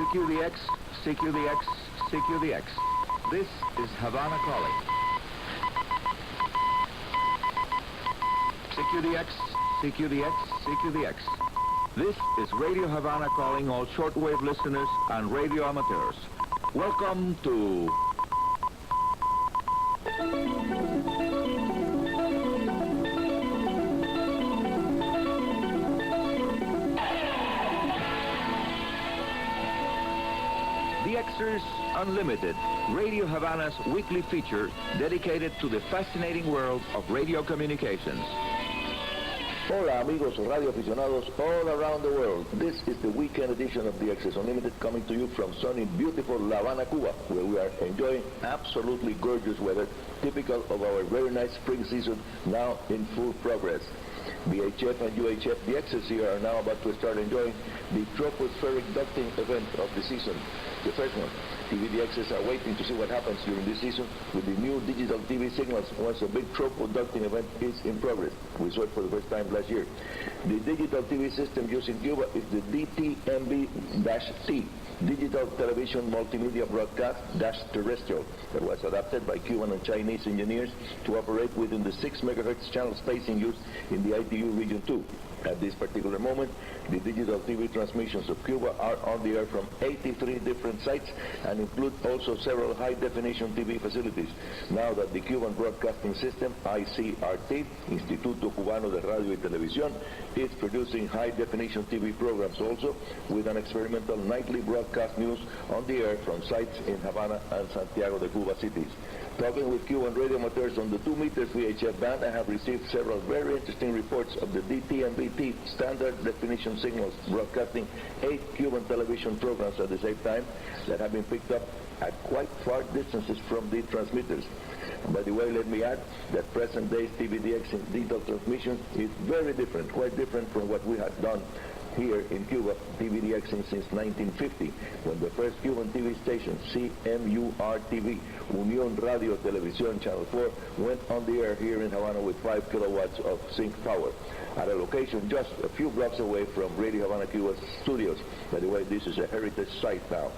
CQ the X, CQ the X, CQ the X. This is Havana calling. CQ the X, CQ the X, CQ the X. This is Radio Havana calling all shortwave listeners and radio amateurs. Welcome to... DXers Unlimited, Radio Havana's weekly feature dedicated to the fascinating world of radio communications. Hola amigos radio aficionados all around the world. This is the weekend edition of DXers Unlimited coming to you from sunny, beautiful Havana, Cuba, where we are enjoying absolutely gorgeous weather, typical of our very nice spring season now in full progress. VHF and UHF DXers here are now about to start enjoying the tropospheric ducting event of the season. The first one. TV DXers are waiting to see what happens during this season with the new digital TV signals once a big tropo ducting event is in progress. We saw it for the first time last year. The digital TV system used in Cuba is the DTMB-T, Digital Television Multimedia Broadcast-Terrestrial, that was adapted by Cuban and Chinese engineers to operate within the 6 MHz channel spacing used in the ITU Region 2. At this particular moment, the digital TV transmissions of Cuba are on the air from 83 different sites and include also several high-definition TV facilities. Now that the Cuban Broadcasting System, IC-RT, Instituto Cubano de Radio y Televisión, is producing high-definition TV programs also with an experimental nightly broadcast news on the air from sites in Havana and Santiago de Cuba cities. Talking with Cuban radio amateurs on the 2 meters VHF band, I have received several very interesting reports of the DTMB-T standard definition signals broadcasting 8 Cuban television programs at the same time that have been picked up at quite far distances from the transmitters. And by the way, let me add that present day's TVDX in digital transmission is very different, quite different from what we had done here in Cuba, TVDXing since 1950, when the first Cuban TV station, CMUR-TV, Unión Radio Televisión Channel 4, went on the air here in Havana with 5 kilowatts of sync power, at a location just a few blocks away from Radio Havana Cuba's studios. By the way, this is a heritage site now.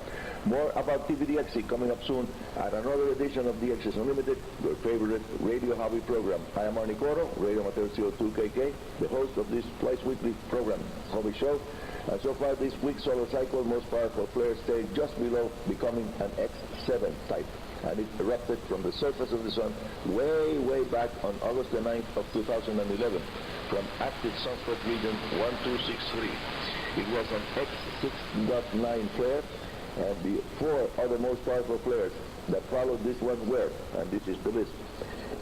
More about TVDX coming up soon at another edition of DXers Unlimited, your favorite radio hobby program. I am Arnie Coro, Radio Amateur CO2KK, the host of this twice-weekly program, Hobby Show. And so far this week's solar cycle, most powerful flare stayed just below becoming an X7 type. And it erupted from the surface of the sun way back on August the 9th of 2011 from active sunspot region 1263. It was an X6.9 flare, and the 4 other most powerful flares that followed this one were, and this is the list: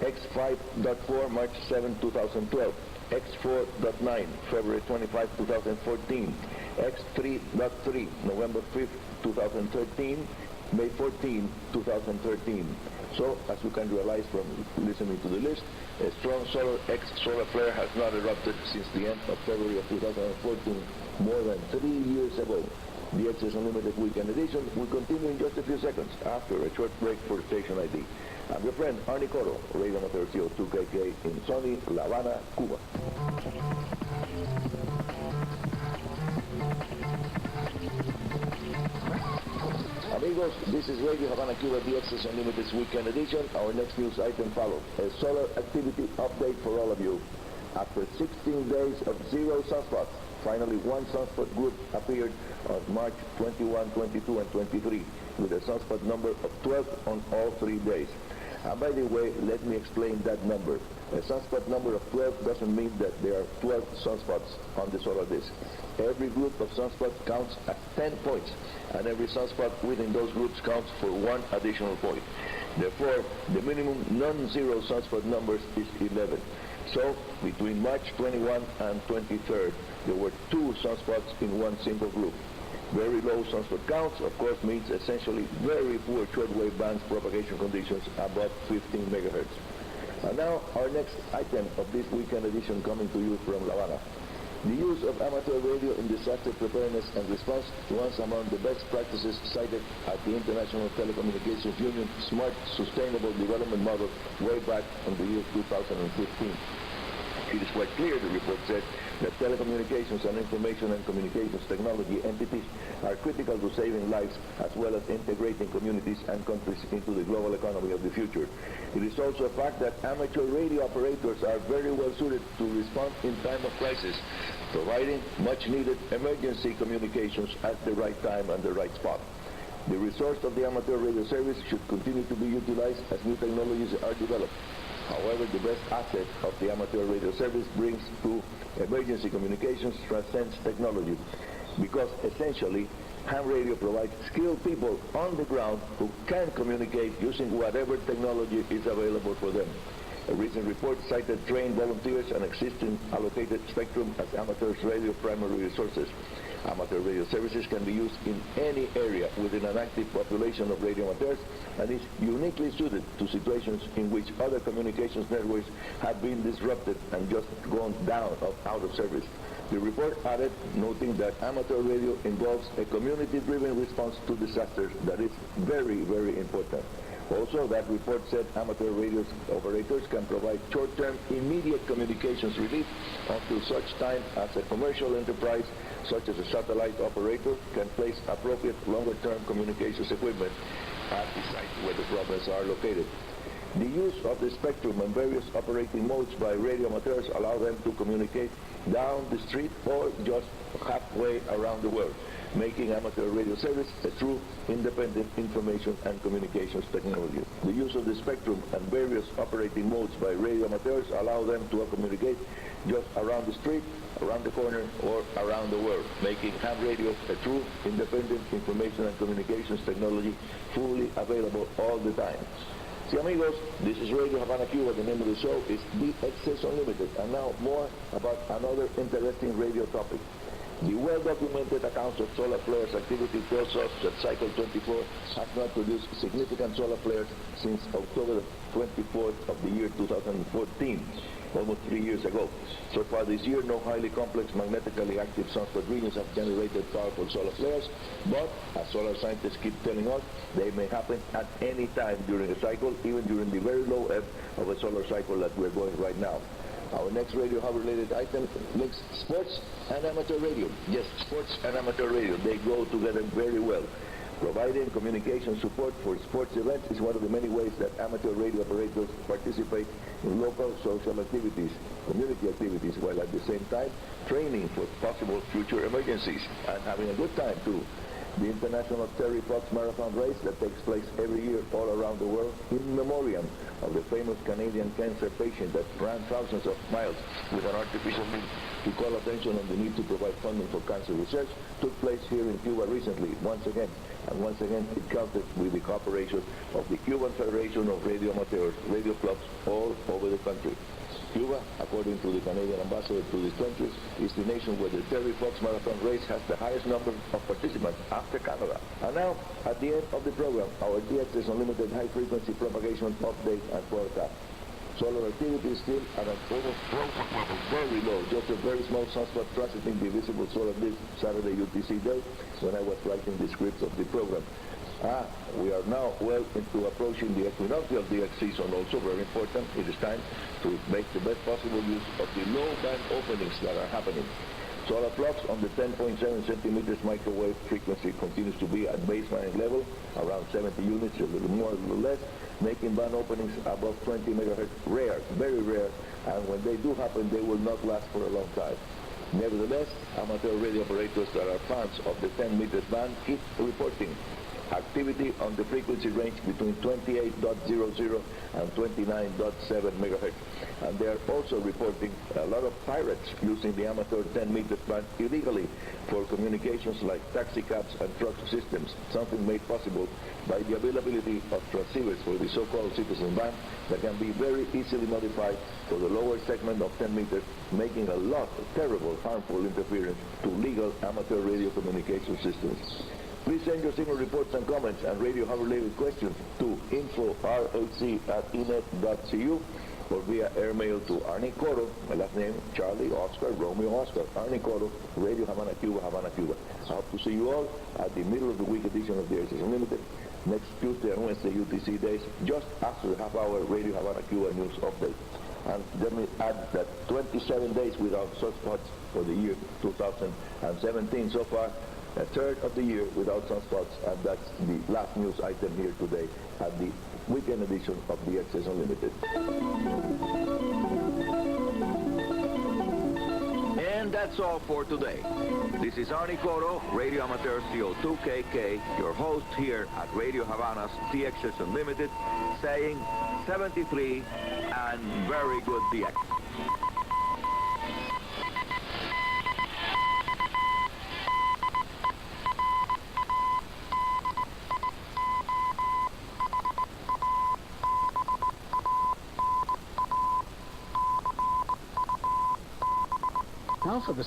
X5.4, March 7, 2012, X4.9, February 25, 2014, X3.3, November 5, 2013, May 14, 2013. So, as you can realize from listening to the list, a strong solar X-solar flare has not erupted since the end of February of 2014, more than 3 years ago. The DXers Unlimited Weekend Edition will continue in just a few seconds after a short break for station ID. I'm your friend, Arnie Coro, Radio Amateur CO2KK in sunny La Habana, Cuba. Amigos, this is Radio Havana Cuba DXers Unlimited's Weekend Edition. Our next news item follows. A solar activity update for all of you. After 16 days of 0 sunspots, finally one sunspot group appeared on March 21, 22, and 23, with a sunspot number of 12 on all 3 days. And by the way, let me explain that number. A sunspot number of 12 doesn't mean that there are 12 sunspots on the solar disk. Every group of sunspots counts at 10 points, and every sunspot within those groups counts for 1 additional point. Therefore, the minimum non-zero sunspot numbers is 11. So, between March 21 and 23rd, there were 2 sunspots in one single group. Very low sunspot counts, of course, means essentially very poor shortwave bands propagation conditions above 15 megahertz. And now, our next item of this weekend edition coming to you from La Habana. The use of amateur radio in disaster preparedness and response was among the best practices cited at the International Telecommunications Union Smart Sustainable Development Model way back in the year 2015. It is quite clear, the report said, that telecommunications and information and communications technology entities are critical to saving lives as well as integrating communities and countries into the global economy of the future. It is also a fact that amateur radio operators are very well suited to respond in time of crisis, providing much needed emergency communications at the right time and the right spot. The resource of the amateur radio service should continue to be utilized as new technologies are developed. However, the best asset of the amateur radio service brings to emergency communications transcends technology, because essentially ham radio provides skilled people on the ground who can communicate using whatever technology is available for them. A recent report cited trained volunteers and existing allocated spectrum as amateurs radio primary resources. Amateur radio services can be used in any area within an active population of radio amateurs and is uniquely suited to situations in which other communications networks have been disrupted and just gone down or out of service. The report added, noting that amateur radio involves a community-driven response to disasters that is very, very important. Also, that report said amateur radio operators can provide short-term immediate communications relief until such time as a commercial enterprise such as a satellite operator can place appropriate longer-term communications equipment at the site where the problems are located. The use of the spectrum and various operating modes by radio amateurs allow them to communicate down the street or just halfway around the world, making amateur radio service a true independent information and communications technology. The use of the spectrum and various operating modes by radio amateurs allow them to communicate just around the street, around the corner, or around the world, making ham radio a true independent information and communications technology fully available all the time. See, amigos, this is Radio Havana Cuba. The name of the show is DXers Unlimited. And now more about another interesting radio topic. The well-documented accounts of solar flares activity tells us that Cycle 24 has not produced significant solar flares since October 24th of the year 2014, almost 3 years ago. So far this year, no highly complex magnetically active sunspot regions have generated powerful solar flares, but as solar scientists keep telling us, they may happen at any time during a cycle, even during the very low ebb of a solar cycle that we're going right now. Our next Radio Hub related item links sports and amateur radio. Yes, sports and amateur radio, they go together very well. Providing communication support for sports events is one of the many ways that amateur radio operators participate in local social activities, community activities, while at the same time training for possible future emergencies and having a good time too. The International Terry Fox Marathon race that takes place every year all around the world in memoriam of the famous Canadian cancer patient that ran thousands of miles with an artificial means to call attention on the need to provide funding for cancer research took place here in Cuba recently, once again. And once again, it counted with the cooperation of the Cuban Federation of Radio Amateurs, radio clubs all over the country. Cuba, according to the Canadian ambassador to these countries, is the nation where the Terry Fox Marathon race has the highest number of participants after Canada. And now, at the end of the program, our DXers Unlimited high-frequency propagation update and forecast. Solar activity is still at an almost frozen level, very low, just a very small sunspot transiting the visible solar disk Saturday UTC day when I was writing the script of the program. We are now well into approaching the equinoctial DX season, also very important. It is time to make the best possible use of the low band openings that are happening. Solar flux on the 10.7 centimeters microwave frequency continues to be at baseline level, around 70 units, a little more, a little less, making band openings above 20 megahertz rare, very rare, and when they do happen, they will not last for a long time. Nevertheless, amateur radio operators that are fans of the 10 meters band keep reporting activity on the frequency range between 28.00 and 29.7 megahertz. And they are also reporting a lot of pirates using the amateur 10 meters band illegally for communications like taxi cabs and truck systems, something made possible by the availability of transceivers for the so-called citizen band that can be very easily modified for the lower segment of 10 meters, making a lot of terrible, harmful interference to legal amateur radio communication systems. Please send your signal reports and comments and radio hub-related questions to info@enet.cu or via airmail to Arnie Coro, my last name, Charlie Oscar, Romeo Oscar, Arnie Coro, Radio Havana Cuba, Havana, Cuba. I hope to see you all at the middle of the week edition of DXers Unlimited, next Tuesday and Wednesday UTC days, just after the half-hour Radio Havana Cuba news update. And let me add that 27 days without sunspots for the year 2017 so far. A third of the year without sunspots, and that's the last news item here today at the weekend edition of DXers Unlimited. And that's all for today. This is Arnie Coro, Radio Amateur CO2KK, your host here at Radio Havana's DXers Unlimited, saying 73 and very good DX. Now for the